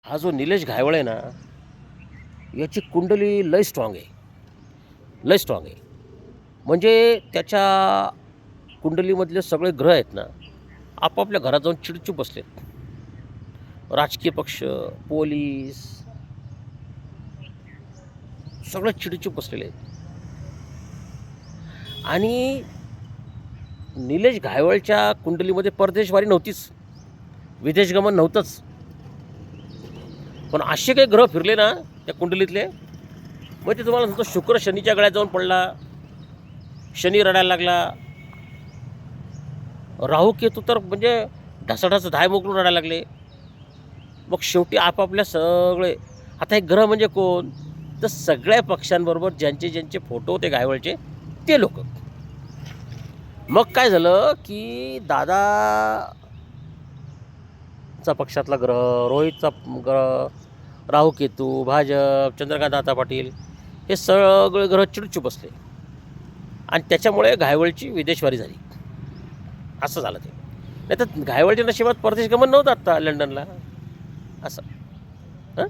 हा जो निलेश घायवळ आहे ना, याची कुंडली लय स्ट्राँग आहे, लय स्ट्राँग आहे. म्हणजे त्याच्या कुंडलीमधले सगळे ग्रह आहेत ना, आपापल्या घरात जाऊन चिडचूप बसलेत. राजकीय पक्ष, पोलीस सगळे चिडचूप बसलेले आहेत. आणि निलेश घायवळच्या कुंडलीमध्ये परदेशवारी नव्हतीच, विदेशगमन नव्हतंच. पण असे काही ग्रह फिरले ना त्या कुंडलीतले, मग ते तुम्हाला सांगतो, शुक्र शनीच्या गळ्यात जाऊन पडला, शनी रडायला लागला, राहू केतू तर म्हणजे ढसाढस धाय मोकळून रडायला लागले. मग शेवटी आपापल्या सगळे, आता हे ग्रह म्हणजे कोण, तर सगळ्या पक्षांबरोबर ज्यांचे ज्यांचे फोटो होते घायवळचे ते लोक. मग काय झालं की दादाचा पक्षातला ग्रह, रोहितचा ग्रह, राहू केतू, भाजप, चंद्रकांत दादा पाटील, हे सगळे ग्रह चिडचूप बसले आणि त्याच्यामुळे घायवळची विदेशवारी झाली. असं झालं ते. नाही तर घायवळच्या नशिबात परदेश गमन नव्हतं आत्ता लंडनला असं. हां.